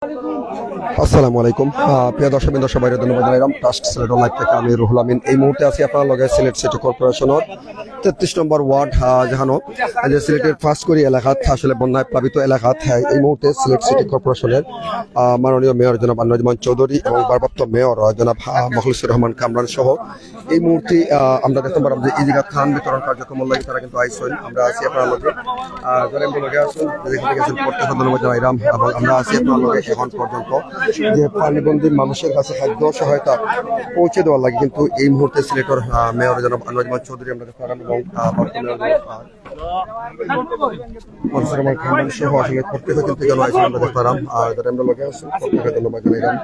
আসসালামু আলাইকুম প্রিয় দর্শকবৃন্দ, সবাইকে ধন্যবাদ জানাইলাম। ট্রাস্ট সিলেট লাইভ থেকে আমি রুহুল আমিন। এই মুহূর্তে আছি আপনার লগে সিলেট সিটি কর্পোরেশনের 33 নম্বর ওয়ার্ড জাহানো যে সিলেটের ফাঁসকরি এলাকাত আসলে বন্যায় প্লাবিত এলাকাত এই মুহূর্তে সিলেট সিটি কর্পোরেশনের মাননীয় মেয়র জনাব আনোয়ারুজ্জামান চৌধুরী এবং ভারপ্রাপ্ত মেয়র জনাব মখলিসুর রহমান কামরান সহ এই মুহূর্তে আমরা দেখতে পারলাম যে এই জায়গা ত্রাণ বিতরণ কার্যক্রম লাগে তারা কিন্তু আইসেন। আমরা আছি আপনার লগে যারা লগে আছেন প্রত্যেকটা ধন্যবাদ জানাইলাম এবং আমরা আছি আপনার লগে এখন পর্যন্ত যে পানিবন্দী মানুষের কাছে খাদ্য সহায়তা পৌঁছে দেওয়ার লাগে কিন্তু এই মুহূর্তে সিলেটের মেয়র জনাব আনোয়ারুজ্জামান চৌধুরী আমরা দেখতে পারলাম এবং সহ আসলে প্রত্যেকে কিন্তু গেল আইসেন আমরা দেখতে পারলাম। আর যারা আমরা লগে আছেন প্রত্যেকে ধন্যবাদ জানাইলাম।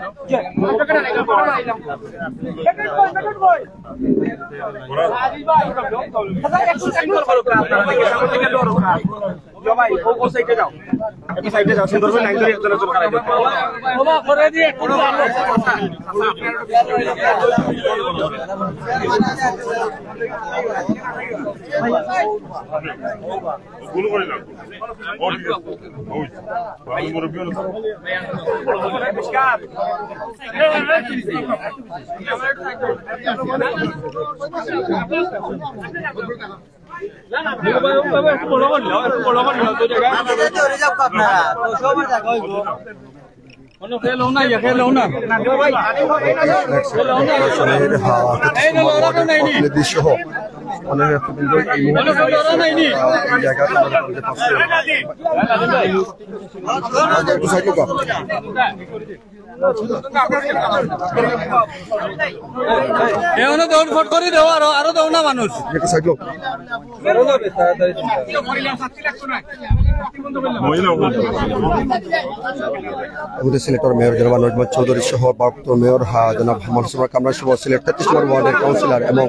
মানুষ সিলেটের মেয়র জনাব আনোয়ারুজ্জামান চৌধুরী সহ ভারপ্রাপ্ত মেয়র জনাব মখলিসুর কামরান সহ সিলেট 33 নম্বর ওয়ার্ডের কাউন্সিলর এবং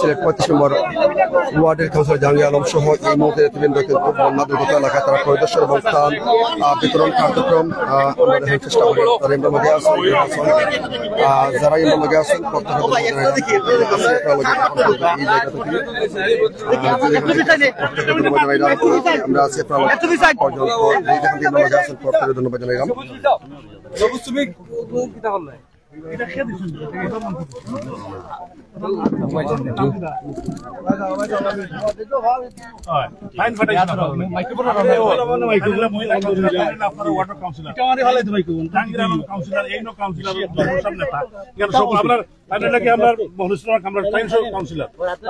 সিলেট 35 নম্বর ওয়ার্ডের কাউন্সিলর জাহাঙ্গীর আলম সহ এই মুহূর্তে নেতৃবৃন্দ কিন্তু বন্যা দুর্গত এলাকায় তারা পরিদর্শন এবং ত্রাণ বিতরণ কার্যক্রম আমরা দেখার চেষ্টা করি। তারা এর মধ্যে আছেন যারা এর মধ্যে আছেন আমরা আছি ধন্যবাদ জানাইলাম।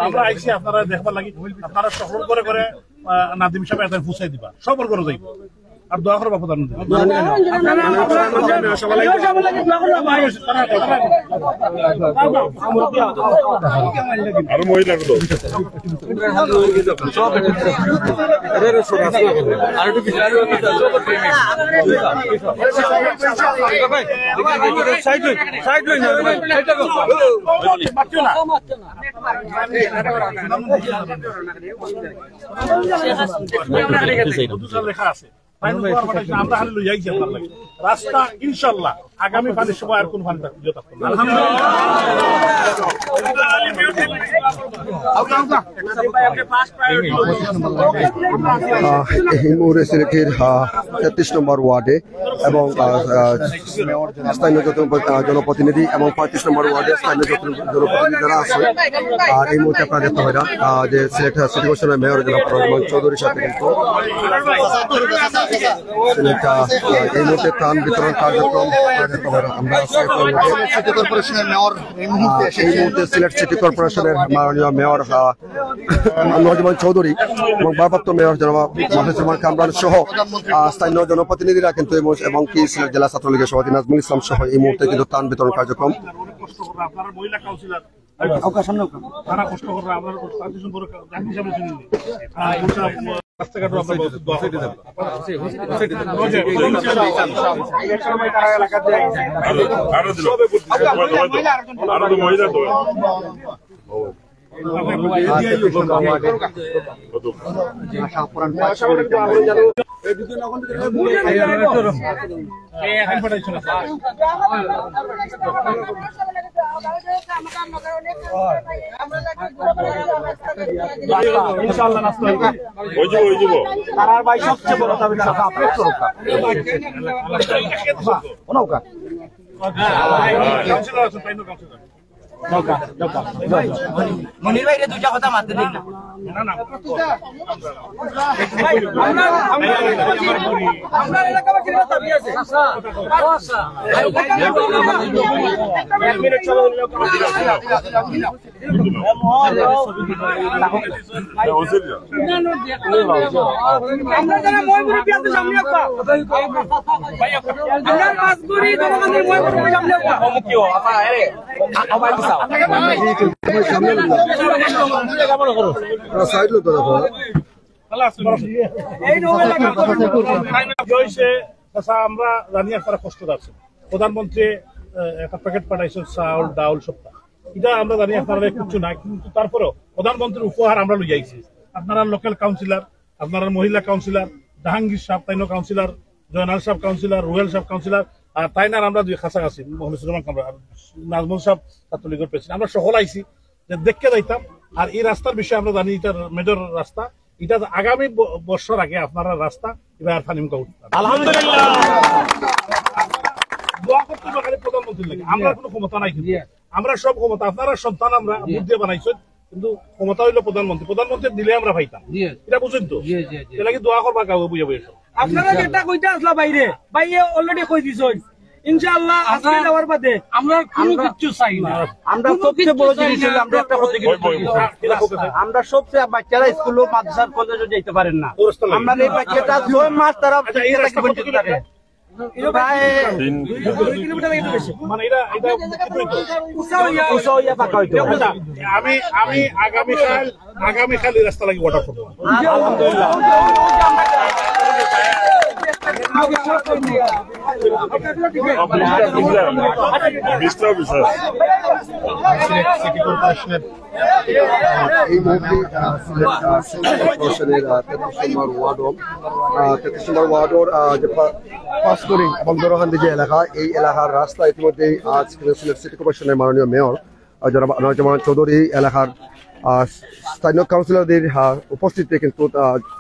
আমরা আইসি আপনারা দেখবার লাগি আপনারা সফল করে করে নাদিম সাহেব এত ফুসাই দিবা সফল করে যাইব আর দোয়া করবা প্রধানমন্ত্রী আর মহিলা লেখা আছে আমরা হারে লই যাইছি আপনার লাগে রাস্তা ইনশাআল্লাহ আগামী পানির সময় আর কোন পানি থাকবে সিলেটের 33 নম্বর ওয়ার্ডে এবং স্থানীয় জনপ্রতিনিধি এবং 35 নম্বর ওয়ার্ডে স্থানীয় জনপ্রতিনিধি যারা আছে। আর এই মুহূর্তে আপনারা দেখতে হয় না যে সিলেট সিটি কর্পোরেশনের মেয়র জনাব আনোয়ারুজ্জামান চৌধুরীর সাথে কিন্তু এই মুহূর্তে ত্রাণ বিতরণ কার্যক্রম আমরা সিটি কর্পোরেশনের মেয়র এই মুহূর্তে সিলেট সিটি কর্পোরেশনের মাননীয় মেয়র আনোয়ারুজ্জামান চৌধুরী এবং ভারপ্রাপ্ত মেয়র জনাব মখলিসুর রহমান কামরান সহ স্থানীয় জনপ্রতিনিধিরা কিন্তু এবং কি সিলেট জেলা ছাত্রলীগের সভাপতি নাজমুল ইসলাম সহ এই মুহূর্তে কিন্তু ত্রাণ বিতরণ কার্যক্রম তারার ভাই সবচেয়ে বড় দাবি তারা আপলোড করুক ওনাওকা মনির ভাই দুইটা কথা মারতে দিন না না আমরা এলাকাবাসীর দাবি আছে এক মিনিট সময় হলো আমরা যারা ময়মুরি পেতে সামনে আপা আমরা মাসগুরি জনগণের ময়মুরি সামনে আপা কি ও আপা আরে আবার দিছাও সাইড লোক দেখো এই আমরা জানি আপনারা কষ্ট আছে প্রধানমন্ত্রী একটা প্যাকেট পাঠাইছেন চাউল ডাউল সবটা এটা আমরা জানি আপনারা কিছু নাই কিন্তু তারপরেও প্রধানমন্ত্রীর উপহার আমরা লই যাইছি আপনারা লোকাল কাউন্সিলর আপনারা মহিলা কাউন্সিলর জাহাঙ্গীর সাহেব তাইনো কাউন্সিলর জয়নাল সাহেব কাউন্সিলর রুয়েল সাহেব কাউন্সিলর আর তাইনার আমরা দুই খাসা আছি মুসলমান নাজমুল সাহেব ছাত্রলীগের প্রেসিডেন্ট আমরা সকল আইছি যে দেখতে যাইতাম আর এই রাস্তার বিষয়ে আমরা জানি এটার মেজর রাস্তা এটা আগামী বছর আগে আপনারা রাস্তা এবার ফানিমকা উঠতাম আলহামদুলিল্লাহ দোয়া করতে হবে খালি প্রধানমন্ত্রীর লাগে আমরা কোনো ক্ষমতা নাই কিন্তু আমরা সব ক্ষমতা আপনারা সন্তান আমরা বুদ্ধি দিয়ে বানাইছেন কিন্তু ক্ষমতা হইলো প্রধানমন্ত্রী দিলে আমরা পাইতাম এটা বুঝেন তো এটা লাগে দোয়া করবা কাউ বুঝাবো এসব আপনারা যেটা কইতে আসলা বাইরে বাইরে অলরেডি কই দিছই ইনশাআল্লাহ আজকে যাওয়ার বাদে আমরা কোনো কিছু চাই না আমরা সবচেয়ে বড় জিনিস হলো আমরা একটা কথা আমরা সবচেয়ে বাচ্চারা স্কুল ও মাদ্রাসার কলেজে যেতে পারেন না আমরা এই বাচ্চাটা 6 মাস তারা এই রাস্তা বঞ্চিত থাকে আমি আগামীকাল এই রাস্তা লাগে ওয়াটার করবো সিটি কর্পোরেশনের এই মুহূর্তে কর্পোরেশনের 33 নম্বর ওয়ার্ডর যে পাঁচকড়ি এবং দরহান্দি যে এলাকা এই এলাকার রাস্তা ইতিমধ্যেই আজ সিলেট কর্পোরেশনের মাননীয় মেয়র জনাব আনোয়ারুজ্জামান চৌধুরী এলাকার স্থানীয় কাউন্সিলরদের উপস্থিতিতে কিন্তু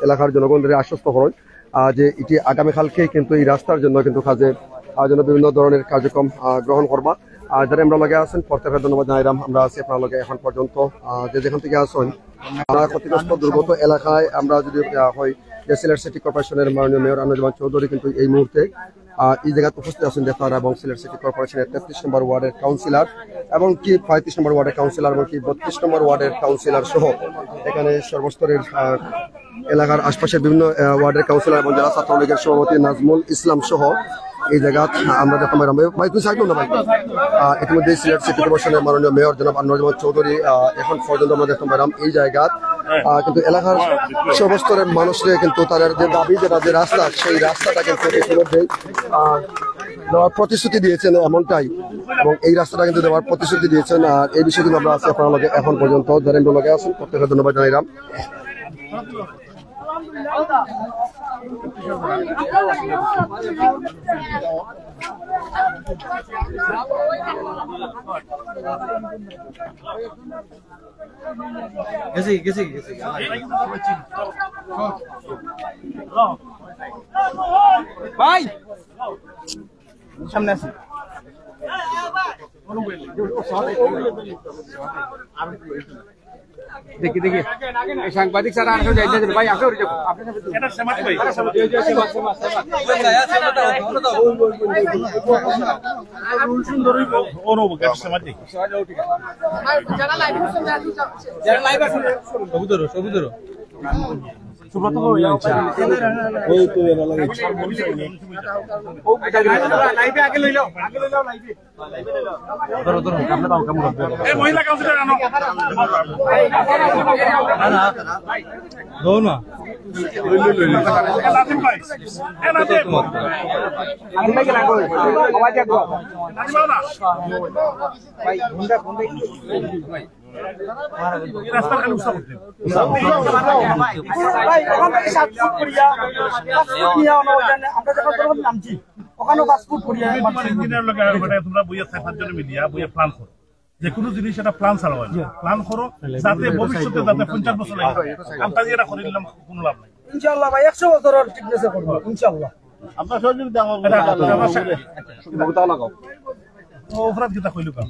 এলাকার জনগণদের আশ্বস্ত করেন যে এটি আগামীকালকেই কিন্তু এই রাস্তার জন্য কিন্তু কাজে জন্য বিভিন্ন ধরনের কার্যক্রম গ্রহণ করবা যারা আমরা লগে আছেন প্রত্যেকের ধন্যবাদ জানাইলাম আমরা আছি আপনার লগে এখন পর্যন্ত যে যেখান থেকে আসেন ক্ষতিগ্রস্ত দুর্গত এলাকায় আমরা যদি হয় যে সিলেট সিটি কর্পোরেশনের মাননীয় মেয়র আনোয়ারুজ্জামান চৌধুরী কিন্তু এই মুহূর্তে এই জায়গায় উপস্থিত আছেন আপনারা এবং সিলেট সিটি কর্পোরেশনের 33 নম্বর ওয়ার্ডের কাউন্সিলর এবং কি 35 নম্বর ওয়ার্ডের কাউন্সিলর এবং কি 32 নম্বর ওয়ার্ডের কাউন্সিলর সহ এখানে সর্বস্তরের এলাকার আশপাশের বিভিন্ন ওয়ার্ডের কাউন্সিলর এবং জেলা ছাত্রলীগের সভাপতি নাজমুল ইসলাম সহ এই জায়গা আমরা দেখতে পাইলাম ভাই তুই সাইড না ভাই ইতিমধ্যে সিলেট সিটি কর্পোরেশনের মাননীয় মেয়র জনাব আনোয়ারুজ্জামান চৌধুরী এখন পর্যন্ত আমরা দেখতে পাইলাম এই জায়গা কিন্তু এলাকার সর্বস্তরের মানুষরা কিন্তু তাদের যে দাবি যেটা যে রাস্তা সেই রাস্তাটা কিন্তু ইতিমধ্যেই দেওয়ার প্রতিশ্রুতি দিয়েছেন এমনটাই এবং এই রাস্তাটা কিন্তু দেওয়ার প্রতিশ্রুতি দিয়েছেন আর এই বিষয়ে কিন্তু আমরা আছি আপনার লগে এখন পর্যন্ত যারা লগে আছেন প্রত্যেকের ধন্যবাদ জানাইলাম ভাই সামনে আসি দেখি দেখি সাংবাদিক স্যার আর যাইতে ভাই আপনি এটা সমাজ ভাই রুল সুন্দর অনুভব করে সমাজ দেখি যারা লাইভ আছে সবুজ ধরো সুব্রত ওই তো এরা লাগে লাইভে আগে লইলো লাইভে ধরো আপনি দাও কেমন হবে এই মহিলা কাউন্সিলর আনো দো না নাজিম ভাই এ নাজিম আমি ভাই লাগো আওয়াজ আগো নাজিম না ভাই গুন্ডা ভাই এই রাস্তা খালি উৎসাহ করতে ভাই ওখান থেকে 7 ফুট করিয়া 5 ফুট নিয়ে আমরা যখন তখন নামছি ওখানে 5 ফুট করিয়া ইঞ্জিনিয়ার লোক তোমরা বইয়া 4-5 জন মিলিয়া বইয়া প্ল্যান করো যে কোনো জিনিস এটা প্ল্যান চালাও প্ল্যান করো যাতে ভবিষ্যতে যাতে 50 বছর লাগে আমরা যেটা করে দিলাম কোনো লাভ নাই ইনশাআল্লাহ ভাই 100 বছরের ঠিকনেসে করব ইনশাআল্লাহ আপনার সহযোগিতা লাগাও ও অপরাধ কিটা কইলো কাম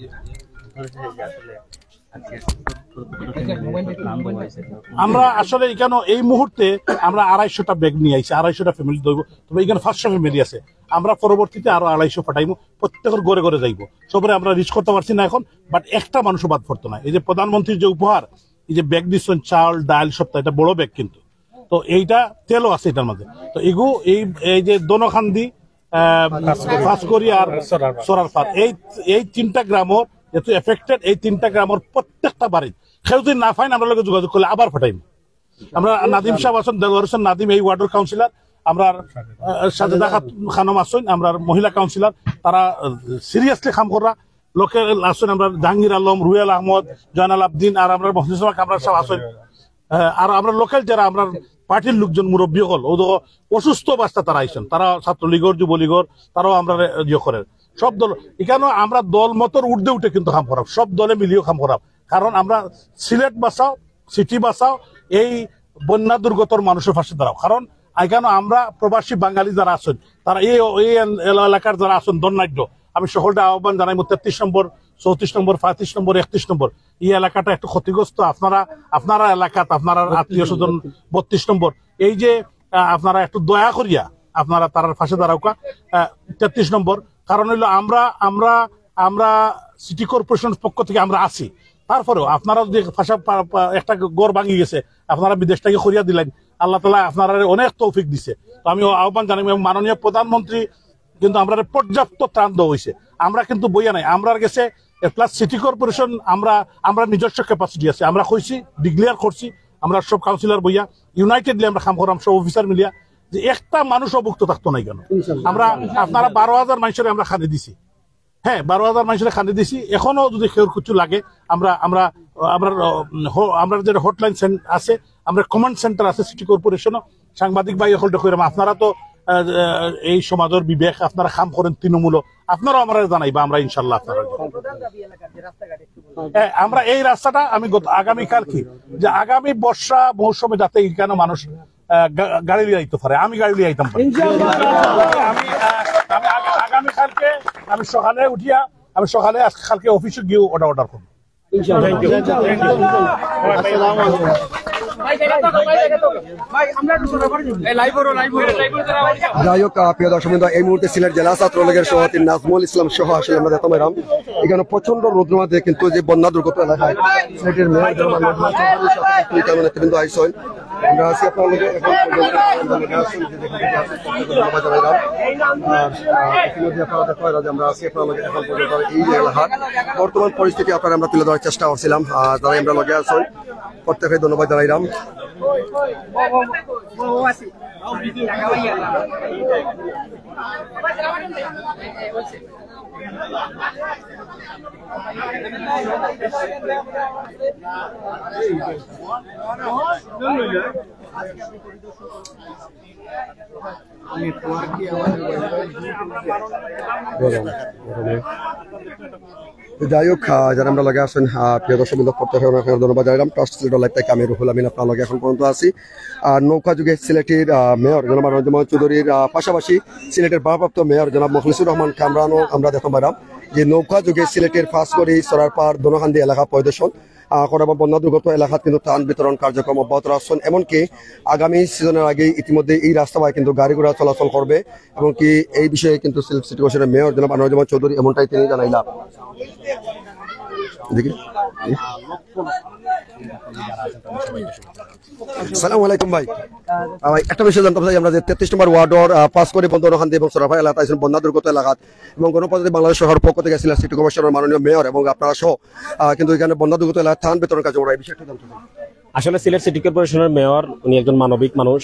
আমরা আসলে এখানে এই মুহূর্তে আমরা 250টা ব্যাগ নিয়ে আইছি 250টা ফ্যামিলি দইব তবে এখানে 500 ফ্যামিলি আছে আমরা পরবর্তীতে আরো 250 পাঠাইবো প্রত্যেকের ঘরে ঘরে যাইব সবরে আমরা রিচ করতে পারছি না এখন বাট একটা মানুষও বাদ পড়তো না এই যে প্রধানমন্ত্রীর যে উপহার এই যে ব্যাগ দিচ্ছেন চাল ডাল সবটা এটা বড় ব্যাগ কিন্তু তো এইটা তেলও আছে এটার মধ্যে তো এগু এই যে দনখান্দি ফাঁসকরি আর সরার ফাঁদ এই 3টা গ্রামের যেহেতু এফেক্টেড এই 3টা গ্রামের প্রত্যেকটা বাড়ি কেউ যদি না পাইন আমরা লোক যোগাযোগ করলে আবার পাঠাইব আমরা নাদিম সাহেব আছেন দেলোয়ার হোসেন নাদিম এই ওয়ার্ডের কাউন্সিলর আমরা সাজেদা খানম আছেন আমরা মহিলা কাউন্সিলর তারা সিরিয়াসলি কাম করা লোকে আছেন আমরা জাহাঙ্গীর আলম রুয়েল আহমদ জয়নাল আবদিন আর আমরা মহসিন কামরার সাহেব আছেন আর আমরা লোকাল যারা আমরা পার্টির লোকজন মুরব্বী হল ও অসুস্থ অবস্থা তারা আইসেন তারা ছাত্রলীগর যুবলীগর তারাও আমরা ইয়ে করেন সব দল এখানে আমরা দল মতর উর্ধে উঠে কিন্তু কাম করাব সব দলে মিলিয়েও কাম করাব কারণ আমরা সিলেট বাঁচাও সিটি বাঁচাও এই বন্যা দুর্গতর মানুষের পাশে দাঁড়াও কারণ এখানে আমরা প্রবাসী বাঙালি যারা আছেন তারা এই এলাকার যারা আছেন দন্নাঢ্য আমি সকলটা আহ্বান জানাই 33 নম্বর 34 নম্বর 35 নম্বর 31 নম্বর এই এলাকাটা একটু ক্ষতিগ্রস্ত আপনারা এলাকাত আপনারা আত্মীয় স্বজন 32 নম্বর এই যে আপনারা একটু দয়া করিয়া আপনারা তার পাশে দাঁড়াওকা 33 নম্বর কারণ হইলো আমরা সিটি কর্পোরেশনের পক্ষ থেকে আমরা আছি তারপরেও আপনারা যদি একটা গড় ভাঙি গেছে আপনারা বিদেশ থেকে করিয়া দিলেন আল্লাহ তাআলা আপনারা অনেক তৌফিক দিছে তো আমি আহ্বান জানাই মাননীয় প্রধানমন্ত্রী কিন্তু আমরা পর্যাপ্ত ত্রাণ দেওয়া হয়েছে আমরা কিন্তু বইয়া নাই আমরা গেছে প্লাস সিটি কর্পোরেশন আমরা নিজস্ব ক্যাপাসিটি আছে আমরা কইছি ডিক্লেয়ার করছি আমরা সব কাউন্সিলর বইয়া ইউনাইটেডলি আমরা কাম করাম সব অফিসার মিলিয়া যে একটা মানুষ অভুক্ত থাকতো নাই কেন আমরা আপনারা 12,000 মানুষের আমরা খানি দিছি হ্যাঁ 12,000 মানুষের খানি দিছি এখনো যদি কেউ কিছু লাগে আমরা যে হটলাইন আছে আমরা কমান্ড সেন্টার আছে সিটি কর্পোরেশনও সাংবাদিক ভাই হল দেখুন আপনারা তো এই সমাজের বিবেক আপনারা কাম করেন তৃণমূল আপনারাও আমরা জানাইবা আমরা ইনশাল্লাহ আপনারা আমরা এই রাস্তাটা আমি আগামীকাল কি যে আগামী বর্ষা মৌসুমে যাতে এখানে মানুষ গাড়ি লিয়ে আইতে পারে আমি গাড়ি লিয়ে আইতাম আমি আগামীকালকে আমি সকালে উঠিয়া আমি সকালে কালকে অফিসে গিয়ে অর্ডার করবো যাই হোক প্রিয় দর্শক এই মুহূর্তে সিলেট জেলা ছাত্রলীগের সভাপতি নাজমুল ইসলাম সহ আসলে আমরা দেখতে পেলাম এখানে প্রচন্ড রোদ্র মধ্যে কিন্তু যে বন্যা দুর্গত এলাকায় সিলেটের মেয়র আইসন আমরা আছি আপনার লোকের আমরা আছি আপনার লোকের এখন পর্যন্ত এই যে এলাকার বর্তমান পরিস্থিতি আপনারা আমরা তুলে ধরার চেষ্টা করছিলাম যারা আমরা লগে আসুন প্রত্যেকে ধন্যবাদ জানাইলাম যাই হোক যারা আমরা লগে আছেন প্রিয় দর্শক বৃন্দ প্রত্যেকে ধন্যবাদ জানালাম ট্রাস্ট সিলেট লাইভ থেকে আমি রুহুল আমিন আপনার লগে এখন পর্যন্ত আছি আর নৌকা যুগে সিলেটের মেয়র জনাব রঞ্জমান চৌধুরীর পাশাপাশি সিলেটের ভারপ্রাপ্ত মেয়র জনাব মুখলিসুর রহমান কামরানও আমরা দেখতে পেলাম যে নৌকা যুগে সিলেটের ফাঁসকরি সরারপাড় দনহান্দি এলাকা পরিদর্শন করা বন্যা দুর্গত এলাকাত কিন্তু ত্রাণ বিতরণ কার্যক্রম অব্যাহত রাখছেন এমনকি আগামী সিজনের আগে ইতিমধ্যে এই রাস্তায় কিন্তু গাড়ি ঘোড়া চলাচল করবে এবং কি এই বিষয়ে কিন্তু সিলেট সিটি কর্পোরেশনের মেয়র জনাব রঞ্জমান চৌধুরী এমনটাই তিনি জানাইলাম দেখি আসসালামু আলাইকুম ভাই একটা বিষয় জানতে চাই আমরা যে 33 নম্বর ওয়ার্ডর পাস করে বন্দরখান্দি এবং সরাফা এলাকা আছেন বন্যা দুর্গত এলাকাত এবং গণপ্রজাতন্ত্রী বাংলাদেশ শহর পক্ষ থেকে সিলেট সিটি কর্পোরেশনের মাননীয় মেয়র এবং আপনারা সহ কিন্তু এখানে বন্যা দুর্গত এলাকায় ত্রাণ বিতরণ কার্যক্রম এই বিষয়টা জানতে চাই আসলে সিলেট সিটি কর্পোরেশনের মেয়র উনি একজন মানবিক মানুষ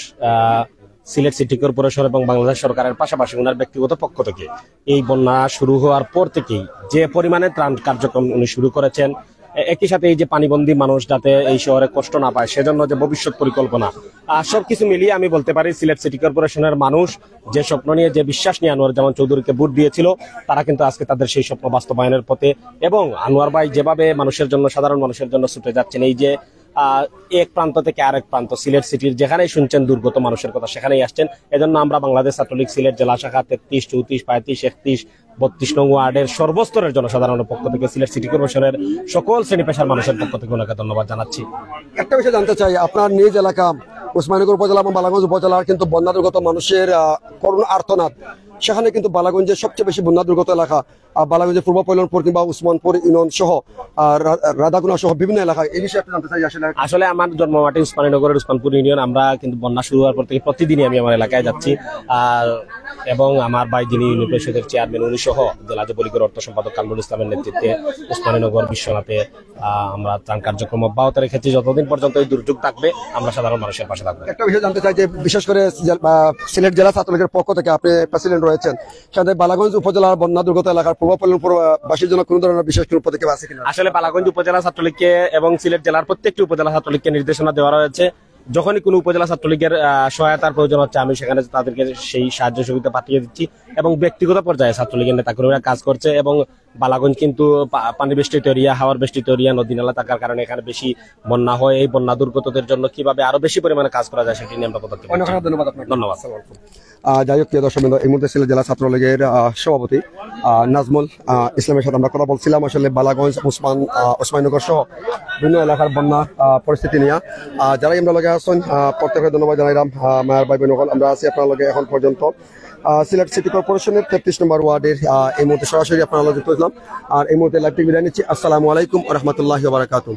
সিলেট সিটি কর্পোরেশন এবং বাংলাদেশ সরকারের পাশাপাশি ওনার ব্যক্তিগত পক্ষ থেকে এই বন্যা শুরু হওয়ার পর থেকেই যে পরিমাণে ত্রাণ কার্যক্রম উনি শুরু করেছেন একই সাথে এই যে পানিবন্দী মানুষ যাতে এই শহরে কষ্ট না পায় সেজন্য যে ভবিষ্যৎ পরিকল্পনা সবকিছু মিলিয়ে আমি বলতে পারি সিলেট সিটি কর্পোরেশনের মানুষ যে স্বপ্ন নিয়ে যে বিশ্বাস নিয়ে আনোয়ার জামান চৌধুরীকে ভোট দিয়েছিল তারা কিন্তু আজকে তাদের সেই স্বপ্ন বাস্তবায়নের পথে এবং আনোয়ার ভাই যেভাবে মানুষের জন্য সাধারণ মানুষের জন্য ছুটে যাচ্ছেন এই যে এক প্রান্ত থেকে আরেক প্রান্ত সিলেট সিটির যেখানেই শুনছেন দুর্গত মানুষের কথা সেখানেই আসছেন। এজন্য আমরা বাংলাদেশ ছাত্রলীগ সিলেট জেলা শাখা 33, 34, 35, 31, 32 নং ওয়ার্ডের সর্বস্তরের জনসাধারণের পক্ষ থেকে সিলেট সিটি কর্পোরেশনের সকল শ্রেণী পেশার মানুষের পক্ষ থেকে ওনাকে ধন্যবাদ জানাচ্ছি। একটা বিষয় জানতে চাই, আপনার নিজ এলাকা ওসমানীনগর উপজেলা এবং বালাগঞ্জ উপজেলার কিন্তু বন্যা দুর্গত মানুষের করুণ আর্তনাদ, সেখানে কিন্তু বালাগঞ্জের সবচেয়ে বেশি বন্যা দুর্গত এলাকা বালাগঞ্জের পূর্ব পৈলনপুর কিংবা উসমানপুর ইউনিয়ন সহ রাধাগুনা সহ বিভিন্ন এলাকায়। এই বিষয়ে আপনি জানতে চাই আসলে আমার জন্মমাটি উসমানীনগরের উসমানপুর ইউনিয়ন। আমরা কিন্তু বন্যা শুরু হওয়ার পর থেকে প্রতিদিনই আমি আমার এলাকায় যাচ্ছি এবং আমার ভাই যিনি ইউনিয়ন পরিষদের চেয়ারম্যান উনি সহ জেলা যুবলীগের অর্থ সম্পাদক কামরুল ইসলামের নেতৃত্বে উসমানীনগর বিশ্বনাথে আমরা ত্রাণ কার্যক্রম অব্যাহত রেখেছি। যতদিন পর্যন্ত এই দুর্যোগ থাকবে আমরা সাধারণ মানুষের পাশে থাকবো। একটা বিষয় জানতে চাই যে বিশেষ করে সিলেট জেলা ছাত্রলীগের পক্ষ থেকে আপনি প্রেসিডেন্ট রয়েছেন, সাথে বালাগঞ্জ উপজেলার বন্যা দুর্গত এলাকার পূর্ব পৈলনপুর বাসীর জন্য কোন ধরনের বিশেষ কোনো পদক্ষেপ আছে কিনা? আসলে বালাগঞ্জ উপজেলা ছাত্রলীগকে এবং সিলেট জেলার প্রত্যেকটি উপজেলা ছাত্রলীগকে নির্দেশনা দেওয়া রয়েছে যখনই কোনো উপজেলা ছাত্রলীগের সহায়তার প্রয়োজন হচ্ছে আমি সেখানে তাদেরকে সেই সাহায্য সুবিধা পাঠিয়ে দিচ্ছি এবং ব্যক্তিগত পর্যায়ে ছাত্রলীগের নেতাকর্মীরা কাজ করছে এবং বালাগঞ্জ কিন্তু পানি বেষ্টিত এরিয়া, হাওয়ার বেষ্টিত এরিয়া, নদী নালা থাকার কারণে এখানে বেশি বন্যা হয়। এই বন্যা দুর্গতদের জন্য কিভাবে আরো বেশি পরিমাণে কাজ করা যায় সেটি নিয়ে আমরা পদক্ষেপ নিচ্ছি। ধন্যবাদ আপনাকে। ধন্যবাদ। যাই হোক প্রিয় দর্শকবৃন্দ, এই মুহূর্তে সিলেট জেলা ছাত্রলীগের সভাপতি নাজমুল ইসলামের সাথে আমরা কথা বলছিলাম আসলে বালাগঞ্জ ওসমানীনগর সহ বিভিন্ন এলাকার বন্যা পরিস্থিতি নিয়ে। যারাই আমরা লগে আসছেন প্রত্যেকের ধন্যবাদ জানাইলাম। মায়ের ভাই বোন আমরা আছি আপনার লগে এখন পর্যন্ত সিলেট সিটি কর্পোরেশনের 33 নম্বর ওয়ার্ডের এই মুহূর্তে সরাসরি আপনারা যুক্ত হয়েছিলাম। আর এই মুহূর্তে লাইভ টিভি বিদায় নিচ্ছি। আসসালামু আলাইকুম ওয়া রাহমাতুল্লাহি ওয়া বারাকাতুহু।